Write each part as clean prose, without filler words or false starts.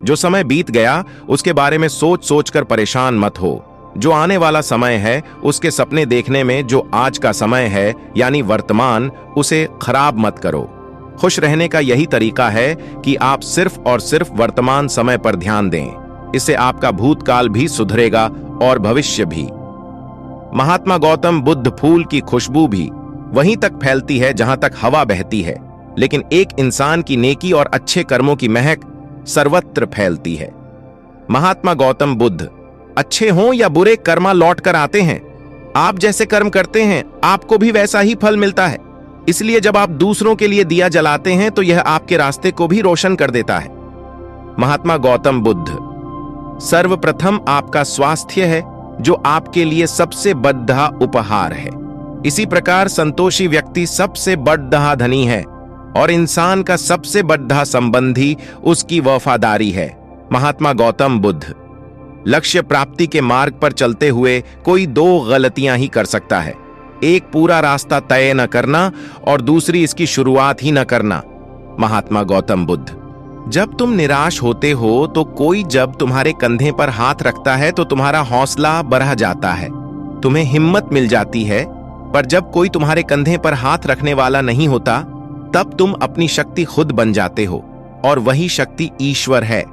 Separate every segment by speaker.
Speaker 1: जो समय बीत गया उसके बारे में सोच सोच कर परेशान मत हो। जो आने वाला समय है उसके सपने देखने में जो आज का समय है यानी वर्तमान, उसे खराब मत करो। खुश रहने का यही तरीका है कि आप सिर्फ और सिर्फ वर्तमान समय पर ध्यान दें। इससे आपका भूतकाल भी सुधरेगा और भविष्य भी। महात्मा गौतम बुद्ध फूल की खुशबू भी वहीं तक फैलती है जहां तक हवा बहती है, लेकिन एक इंसान की नेकी और अच्छे कर्मों की महक सर्वत्र फैलती है। महात्मा गौतम बुद्ध अच्छे हों या बुरे कर्मा लौट कर आते हैं। आप जैसे कर्म करते हैं आपको भी वैसा ही फल मिलता है। इसलिए जब आप दूसरों के लिए दिया जलाते हैं तो यह आपके रास्ते को भी रोशन कर देता है। महात्मा गौतम बुद्ध, सर्वप्रथम आपका स्वास्थ्य है जो आपके लिए सबसे बड़ा उपहार है। इसी प्रकार संतोषी व्यक्ति सबसे बड़ा धनी है और इंसान का सबसे बड़ा संबंधी उसकी वफादारी है। महात्मा गौतम बुद्ध, लक्ष्य प्राप्ति के मार्ग पर चलते हुए कोई दो गलतियां ही कर सकता है। एक, पूरा रास्ता तय न करना और दूसरी, इसकी शुरुआत ही न करना। महात्मा गौतम बुद्ध, जब तुम निराश होते हो तो कोई जब तुम्हारे कंधे पर हाथ रखता है तो तुम्हारा हौसला बढ़ जाता है, तुम्हें हिम्मत मिल जाती है। पर जब कोई तुम्हारे कंधे पर हाथ रखने वाला नहीं होता तब तुम अपनी शक्ति खुद बन जाते हो और वही शक्ति ईश्वर है।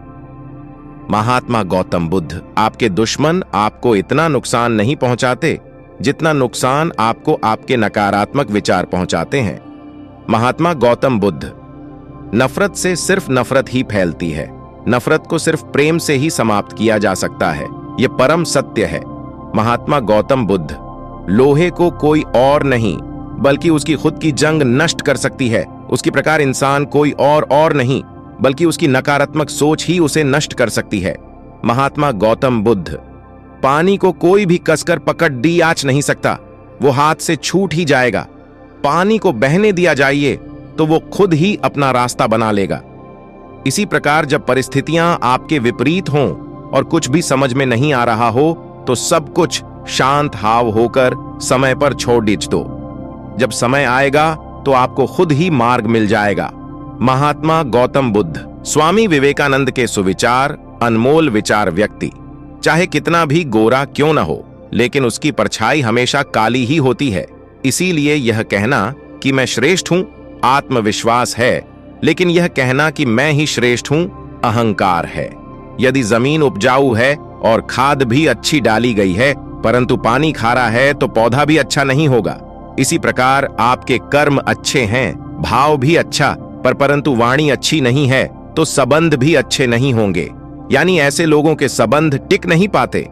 Speaker 1: महात्मा गौतम बुद्ध, आपके दुश्मन आपको इतना नुकसान नहीं पहुंचाते जितना नुकसान आपको आपके नकारात्मक विचार पहुंचाते हैं। महात्मा गौतम बुद्ध, नफरत से सिर्फ नफरत ही फैलती है। नफरत को सिर्फ प्रेम से ही समाप्त किया जा सकता है, यह परम सत्य है। महात्मा गौतम बुद्ध, लोहे को कोई और नहीं बल्कि उसकी खुद की जंग नष्ट कर सकती है। उसकी प्रकार इंसान कोई और नहीं बल्कि उसकी नकारात्मक सोच ही उसे नष्ट कर सकती है। महात्मा गौतम बुद्ध, पानी को कोई भी कसकर पकड़ दी आच नहीं सकता, वो हाथ से छूट ही जाएगा। पानी को बहने दिया जाइए तो वो खुद ही अपना रास्ता बना लेगा। इसी प्रकार जब परिस्थितियां आपके विपरीत हों और कुछ भी समझ में नहीं आ रहा हो तो सब कुछ शांत हाव होकर समय पर छोड़ दीज दो। जब समय आएगा तो आपको खुद ही मार्ग मिल जाएगा। महात्मा गौतम बुद्ध, स्वामी विवेकानंद के सुविचार, अनमोल विचार व्यक्ति चाहे कितना भी गोरा क्यों न हो लेकिन उसकी परछाई हमेशा काली ही होती है। इसीलिए यह कहना कि मैं श्रेष्ठ हूं आत्मविश्वास है, लेकिन यह कहना कि मैं ही श्रेष्ठ हूं अहंकार है। यदि जमीन उपजाऊ है और खाद भी अच्छी डाली गई है परंतु पानी खारा है तो पौधा भी अच्छा नहीं होगा। इसी प्रकार आपके कर्म अच्छे हैं, भाव भी अच्छा, परंतु वाणी अच्छी नहीं है तो संबंध भी अच्छे नहीं होंगे, यानी ऐसे लोगों के संबंध टिक नहीं पाते।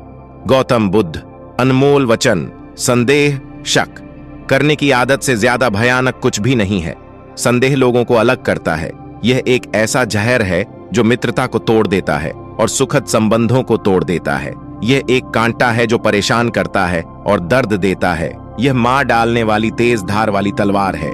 Speaker 1: गौतम बुद्ध, अनमोल वचन, संदेह, शक करने की आदत से ज्यादा भयानक कुछ भी नहीं है। संदेह लोगों को अलग करता है। यह एक ऐसा जहर है जो मित्रता को तोड़ देता है और सुखद संबंधों को तोड़ देता है। यह एक कांटा है जो परेशान करता है और दर्द देता है। यह मार डालने वाली तेज धार वाली तलवार है।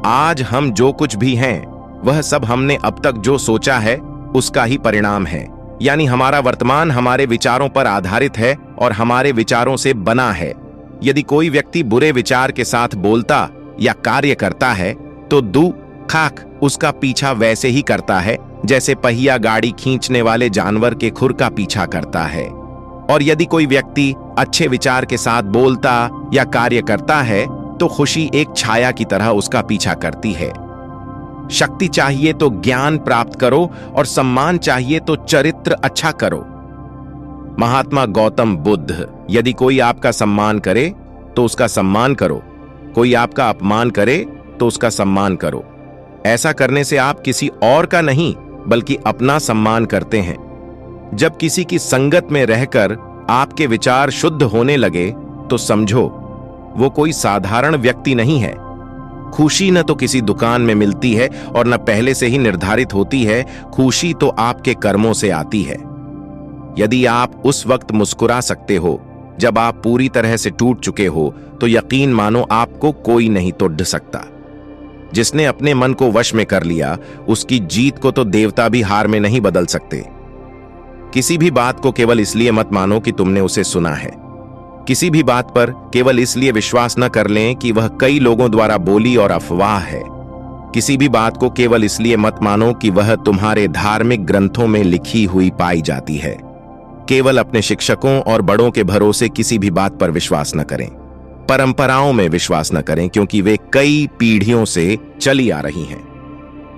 Speaker 1: आज हम जो कुछ भी हैं वह सब हमने अब तक जो सोचा है उसका ही परिणाम है, यानी हमारा वर्तमान हमारे विचारों पर आधारित है और हमारे विचारों से बना है। यदि कोई व्यक्ति बुरे विचार के साथ बोलता या कार्य करता है तो खाक उसका पीछा वैसे ही करता है जैसे पहिया गाड़ी खींचने वाले जानवर के खुर का पीछा करता है। और यदि कोई व्यक्ति अच्छे विचार के साथ बोलता या कार्य करता है तो खुशी एक छाया की तरह उसका पीछा करती है। शक्ति चाहिए तो ज्ञान प्राप्त करो और सम्मान चाहिए तो चरित्र अच्छा करो। महात्मा गौतम बुद्ध, यदि कोई आपका सम्मान करे तो उसका सम्मान करो, कोई आपका अपमान करे तो उसका सम्मान करो। ऐसा करने से आप किसी और का नहीं बल्कि अपना सम्मान करते हैं। जब किसी की संगत में रहकर आपके विचार शुद्ध होने लगे तो समझो वो कोई साधारण व्यक्ति नहीं है। खुशी न तो किसी दुकान में मिलती है और न पहले से ही निर्धारित होती है, खुशी तो आपके कर्मों से आती है। यदि आप उस वक्त मुस्कुरा सकते हो जब आप पूरी तरह से टूट चुके हो तो यकीन मानो आपको कोई नहीं तोड़ सकता। जिसने अपने मन को वश में कर लिया उसकी जीत को तो देवता भी हार में नहीं बदल सकते। किसी भी बात को केवल इसलिए मत मानो कि तुमने उसे सुना है। किसी भी बात पर केवल इसलिए विश्वास न कर लें कि वह कई लोगों द्वारा बोली और अफवाह है। किसी भी बात को केवल इसलिए मत मानो कि वह तुम्हारे धार्मिक ग्रंथों में लिखी हुई पाई जाती है। केवल अपने शिक्षकों और बड़ों के भरोसे किसी भी बात पर विश्वास न करें। परंपराओं में विश्वास न करें क्योंकि वे कई पीढ़ियों से चली आ रही हैं।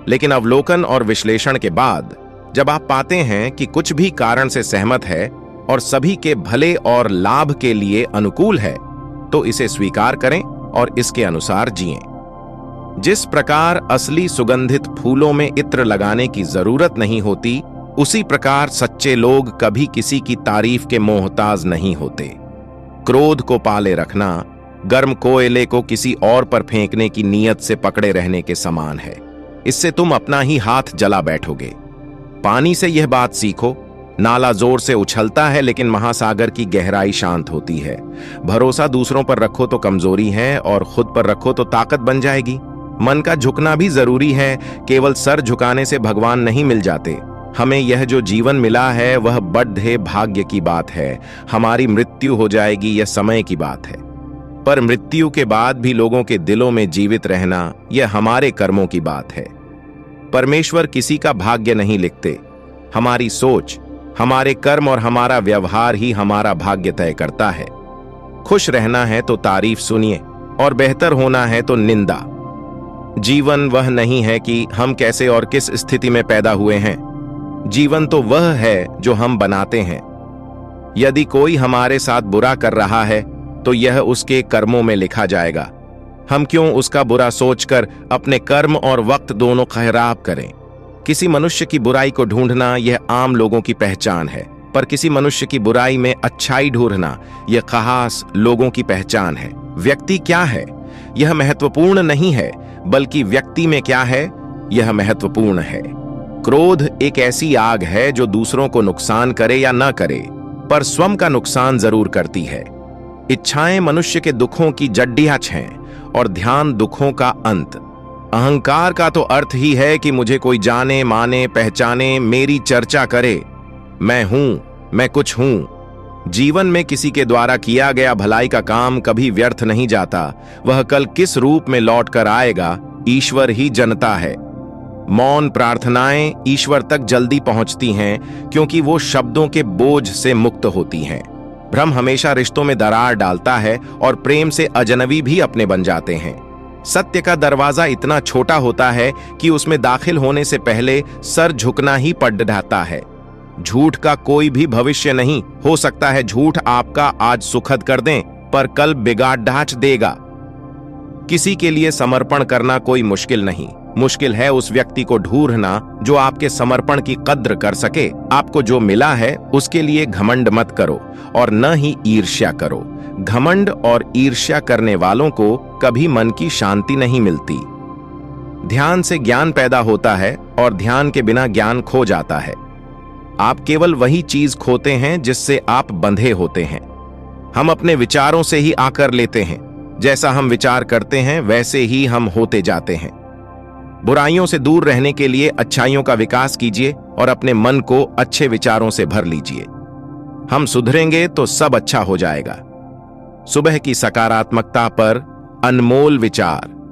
Speaker 1: लेकिन अवलोकन और विश्लेषण के बाद जब आप पाते हैं कि कुछ भी कारण से सहमत है और सभी के भले और लाभ के लिए अनुकूल है, तो इसे स्वीकार करें और इसके अनुसार जिएं। जिस प्रकार असली सुगंधित फूलों में इत्र लगाने की जरूरत नहीं होती, उसी प्रकार सच्चे लोग कभी किसी की तारीफ के मोहताज नहीं होते। क्रोध को पाले रखना गर्म कोयले को किसी और पर फेंकने की नीयत से पकड़े रहने के समान है। इससे तुम अपना ही हाथ जला बैठोगे। पानी से यह बात सीखो, नाला जोर से उछलता है लेकिन महासागर की गहराई शांत होती है। भरोसा दूसरों पर रखो तो कमजोरी है और खुद पर रखो तो ताकत बन जाएगी। मन का झुकना भी जरूरी है, केवल सर झुकाने से भगवान नहीं मिल जाते। हमें यह जो जीवन मिला है वह बड़े भाग्य की बात है। हमारी मृत्यु हो जाएगी यह समय की बात है, पर मृत्यु के बाद भी लोगों के दिलों में जीवित रहना यह हमारे कर्मों की बात है। परमेश्वर किसी का भाग्य नहीं लिखते। हमारी सोच, हमारे कर्म और हमारा व्यवहार ही हमारा भाग्य तय करता है। खुश रहना है तो तारीफ सुनिए और बेहतर होना है तो निंदा। जीवन वह नहीं है कि हम कैसे और किस स्थिति में पैदा हुए हैं। जीवन तो वह है जो हम बनाते हैं। यदि कोई हमारे साथ बुरा कर रहा है तो यह उसके कर्मों में लिखा जाएगा। हम क्यों उसका बुरा सोचकर अपने कर्म और वक्त दोनों खराब करें। किसी मनुष्य की बुराई को ढूंढना यह आम लोगों की पहचान है, पर किसी मनुष्य की बुराई में अच्छाई ढूंढना यह खास लोगों की पहचान है। व्यक्ति क्या है यह महत्वपूर्ण नहीं है, बल्कि व्यक्ति में क्या है यह महत्वपूर्ण है। क्रोध एक ऐसी आग है जो दूसरों को नुकसान करे या न करे, पर स्वयं का नुकसान जरूर करती है। इच्छाएं मनुष्य के दुखों की जड्डियां हैं और ध्यान दुखों का अंत। अहंकार का तो अर्थ ही है कि मुझे कोई जाने, माने, पहचाने, मेरी चर्चा करे। मैं हूं, मैं कुछ हूं। जीवन में किसी के द्वारा किया गया भलाई का काम कभी व्यर्थ नहीं जाता। वह कल किस रूप में लौट कर आएगा, ईश्वर ही जानता है। मौन प्रार्थनाएं ईश्वर तक जल्दी पहुंचती हैं क्योंकि वो शब्दों के बोझ से मुक्त होती हैं। भ्रम हमेशा रिश्तों में दरार डालता है और प्रेम से अजनबी भी अपने बन जाते हैं। सत्य का दरवाजा इतना छोटा होता है कि उसमें दाखिल होने से पहले सर झुकना ही पड़ जाता है। झूठ का कोई भी भविष्य नहीं हो सकता है। झूठ आपका आज सुखद कर दें पर कल बिगाड़ ढांच देगा। किसी के लिए समर्पण करना कोई मुश्किल नहीं, मुश्किल है उस व्यक्ति को ढूंढना जो आपके समर्पण की कद्र कर सके। आपको जो मिला है उसके लिए घमंड मत करो और न ही ईर्ष्या करो। घमंड और ईर्ष्या करने वालों को कभी मन की शांति नहीं मिलती। ध्यान से ज्ञान पैदा होता है और ध्यान के बिना ज्ञान खो जाता है। आप केवल वही चीज खोते हैं जिससे आप बंधे होते हैं। हम अपने विचारों से ही आकर लेते हैं। जैसा हम विचार करते हैं वैसे ही हम होते जाते हैं। बुराइयों से दूर रहने के लिए अच्छाइयों का विकास कीजिए और अपने मन को अच्छे विचारों से भर लीजिए। हम सुधरेंगे तो सब अच्छा हो जाएगा। सुबह की सकारात्मकता पर अनमोल विचार।